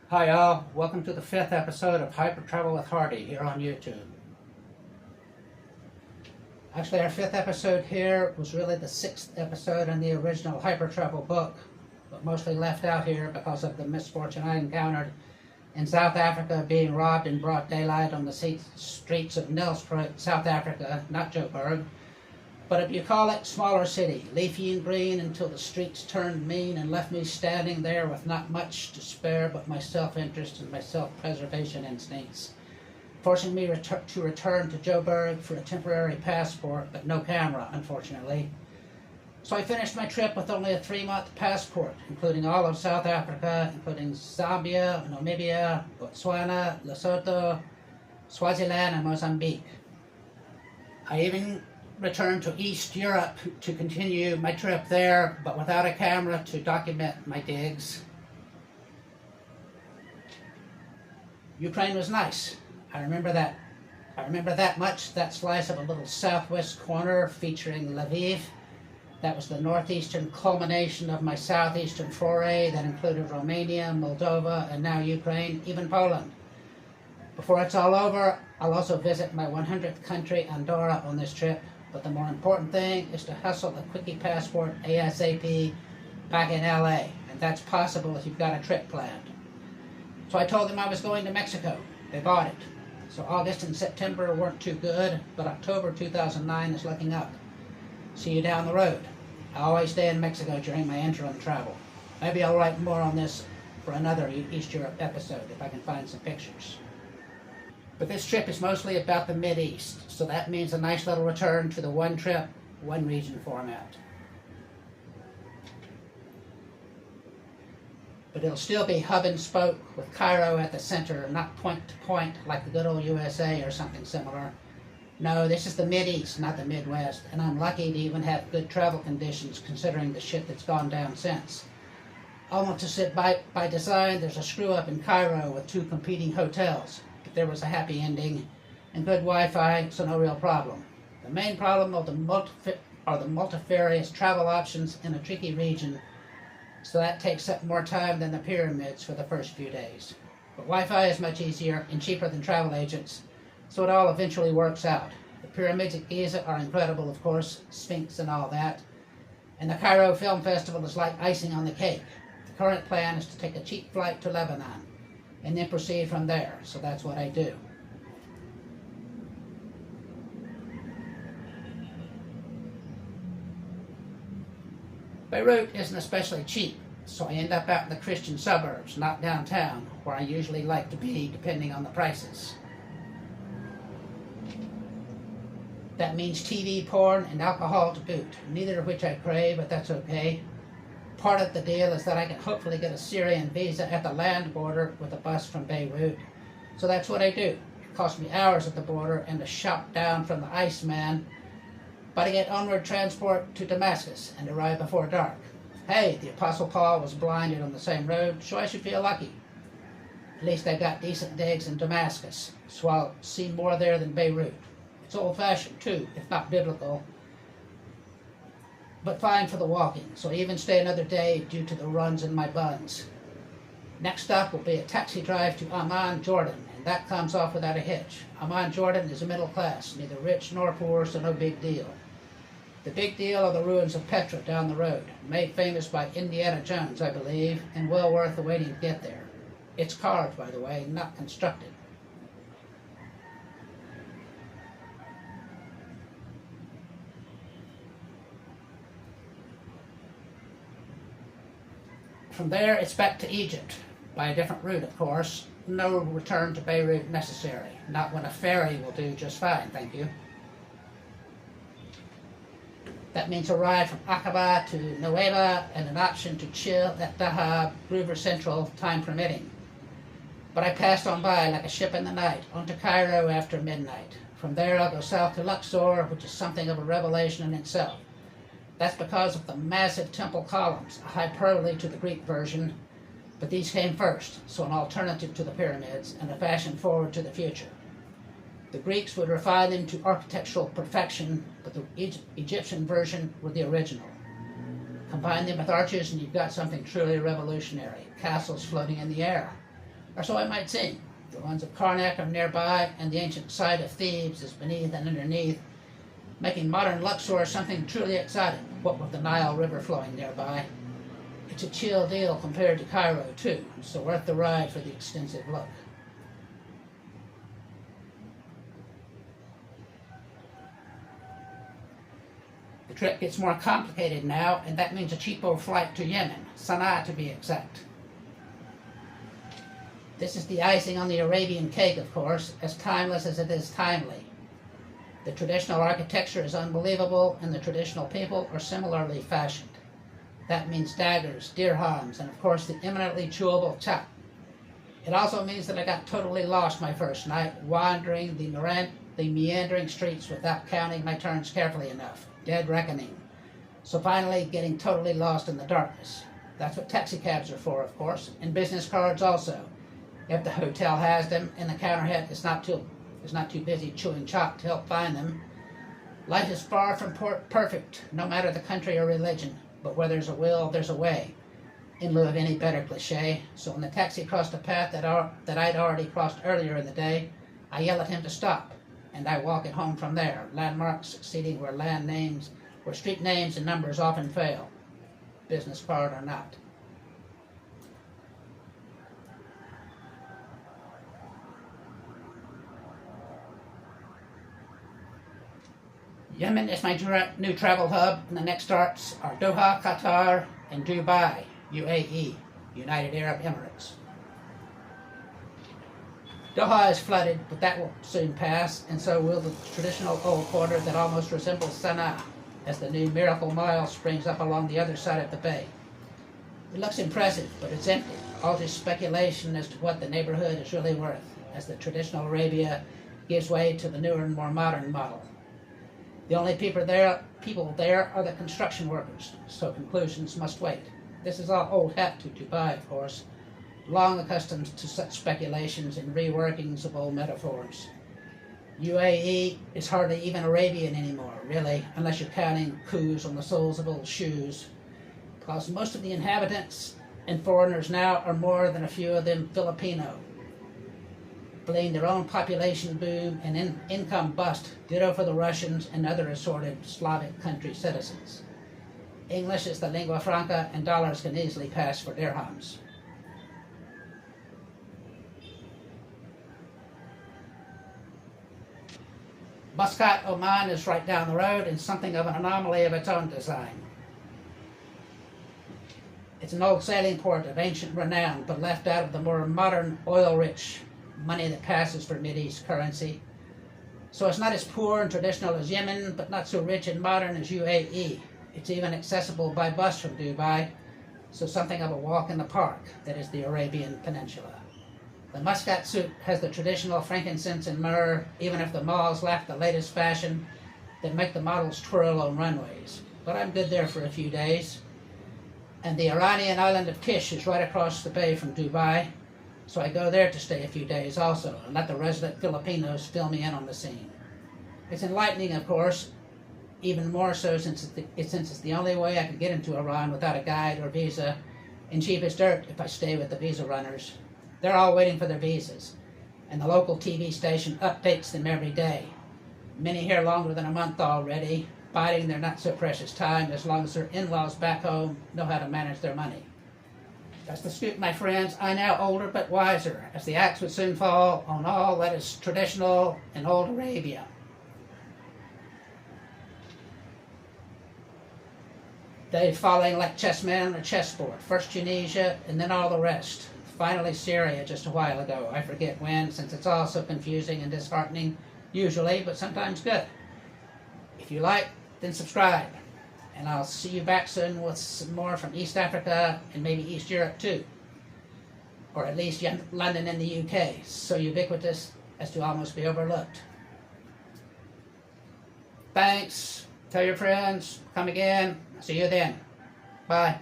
Hi all, welcome to the 5th episode of Hypertravel with Hardie here on YouTube. Actually, our 5th episode here was really the 6th episode in the original Hypertravel book, but mostly left out here because of the misfortune I encountered in South Africa, being robbed in broad daylight on the streets of Nelspruit, South Africa, not Joburg, but a bucolic, smaller city, leafy and green until the streets turned mean and left me standing there with not much to spare but my self-interest and my self-preservation instincts, forcing me to return to Joburg for a temporary passport, but no camera, unfortunately. So I finished my trip with only a 3-month passport, including all of South Africa, including Zambia, Namibia, Botswana, Lesotho, Swaziland, and Mozambique. I even returned to East Europe to continue my trip there, but without a camera to document my digs. Ukraine was nice. I remember that much, that slice of a little southwest corner featuring Lviv. That was the northeastern culmination of my southeastern foray that included Romania, Moldova, and now Ukraine, even Poland. Before it's all over, I'll also visit my 100th country, Andorra, on this trip. But the more important thing is to hustle a quickie passport ASAP back in LA, and that's possible if you've got a trip planned. So I told them I was going to Mexico. They bought it. So August and September weren't too good, but October 2009 is looking up. See you down the road. I always stay in Mexico during my interim travel. Maybe I'll write more on this for another East Europe episode if I can find some pictures. But this trip is mostly about the Mideast, so that means a nice little return to the one trip, one region format. But it'll still be hub and spoke with Cairo at the center, not point to point like the good old USA or something similar. No, this is the Mideast, not the Midwest, and I'm lucky to even have good travel conditions considering the shit that's gone down since. Almost to sit by design, there's a screw up in Cairo with 2 competing hotels. There was a happy ending and good Wi-Fi, so no real problem. The main problem are the multifarious travel options in a tricky region, so that takes up more time than the pyramids for the first few days. But Wi-Fi is much easier and cheaper than travel agents, so it all eventually works out. The pyramids at Giza are incredible, of course, Sphinx and all that, and the Cairo Film Festival is like icing on the cake. The current plan is to take a cheap flight to Lebanon and then proceed from there, so that's what I do. Beirut isn't especially cheap, so I end up out in the Christian suburbs, not downtown, where I usually like to be depending on the prices. That means TV, porn, and alcohol to boot, neither of which I crave, but that's okay. Part of the deal is that I can hopefully get a Syrian visa at the land border with a bus from Beirut. So that's what I do. It costs me hours at the border and a shot down from the Iceman, but I get onward transport to Damascus and arrive before dark. Hey, the Apostle Paul was blinded on the same road, so I should feel lucky. At least I got decent digs in Damascus, so I'll see more there than Beirut. It's old-fashioned too, if not biblical, but fine for the walking, so I even stay another day due to the runs in my buns. Next up will be a taxi drive to Amman, Jordan, and that comes off without a hitch. Amman, Jordan is a middle class, neither rich nor poor, so no big deal. The big deal are the ruins of Petra down the road, made famous by Indiana Jones, I believe, and well worth the waiting to get there. It's carved, by the way, not constructed. From there, it's back to Egypt, by a different route, of course. No return to Beirut necessary. Not when a ferry will do just fine, thank you. That means a ride from Aqaba to Nuweiba and an option to chill at Dahab, Groover Central, time permitting. But I passed on by like a ship in the night, onto Cairo after midnight. From there, I'll go south to Luxor, which is something of a revelation in itself. That's because of the massive temple columns, a hyperbole to the Greek version, but these came first, so an alternative to the pyramids and a fashion forward to the future. The Greeks would refine them to architectural perfection, but the Egyptian version were the original. Combine them with arches and you've got something truly revolutionary, castles floating in the air. or so it might seem. The ones of Karnak are nearby, and the ancient site of Thebes is beneath and underneath, making modern Luxor something truly exciting, what with the Nile River flowing nearby. It's a chill deal compared to Cairo, too, so worth the ride for the extensive look. The trip gets more complicated now, and that means a cheapo flight to Yemen, Sana'a to be exact. This is the icing on the Arabian cake, of course, as timeless as it is timely. The traditional architecture is unbelievable, and the traditional people are similarly fashioned. That means daggers, dirhams, and of course the eminently chewable chap. It also means that I got totally lost my first night, wandering the meandering streets without counting my turns carefully enough. Dead reckoning. So finally getting totally lost in the darkness. That's what taxicabs are for, of course, and business cards also. If the hotel has them and the counterhead is not too busy chewing chalk to help find them. Life is far from perfect, no matter the country or religion, but where there's a will, there's a way, in lieu of any better cliche. So when the taxi crossed a path that I'd already crossed earlier in the day, I yell at him to stop, and I walk it home from there, landmarks succeeding where street names and numbers often fail, business card or not. Yemen is my new travel hub, and the next starts are Doha, Qatar, and Dubai, UAE, United Arab Emirates. Doha is flooded, but that will soon pass, and so will the traditional old quarter that almost resembles Sana'a, as the new Miracle Mile springs up along the other side of the bay. It looks impressive, but it's empty, all just speculation as to what the neighborhood is really worth, as the traditional Arabia gives way to the newer and more modern model. The only people there are the construction workers, so conclusions must wait. This is all old hat to Dubai, of course, long accustomed to such speculations and reworkings of old metaphors. UAE is hardly even Arabian anymore, really, unless you're counting coups on the soles of old shoes, because most of the inhabitants and foreigners now are more than a few of them Filipino, fleeing their own population boom and income bust, ditto for the Russians and other assorted Slavic country citizens. English is the lingua franca, and dollars can easily pass for dirhams. Muscat, Oman is right down the road and something of an anomaly of its own design. It's an old sailing port of ancient renown, but left out of the more modern, oil-rich money that passes for Mideast currency. So it's not as poor and traditional as Yemen, but not so rich and modern as UAE. It's even accessible by bus from Dubai, so something of a walk in the park, that is the Arabian Peninsula. The Muscat suit has the traditional frankincense and myrrh, even if the malls lack the latest fashion that make the models twirl on runways. But I'm good there for a few days. And the Iranian island of Kish is right across the bay from Dubai, so I go there to stay a few days also, and let the resident Filipinos fill me in on the scene. It's enlightening, of course, even more so since it's the only way I can get into Iran without a guide or visa, and cheap as dirt if I stay with the visa runners. They're all waiting for their visas, and the local TV station updates them every day. Many here longer than a month already, biding their not-so-precious time as long as their in-laws back home know how to manage their money. That's the scoop, my friends. I now older but wiser, as the axe would soon fall on all that is traditional in old Arabia. They falling like chessmen on a chessboard. First Tunisia, and then all the rest. Finally Syria just a while ago. I forget when, since it's all so confusing and disheartening, usually, but sometimes good. If you like, then subscribe. And I'll see you back soon with some more from East Africa and maybe East Europe too. Or at least London and the UK, so ubiquitous as to almost be overlooked. Thanks. Tell your friends. Come again. See you then. Bye.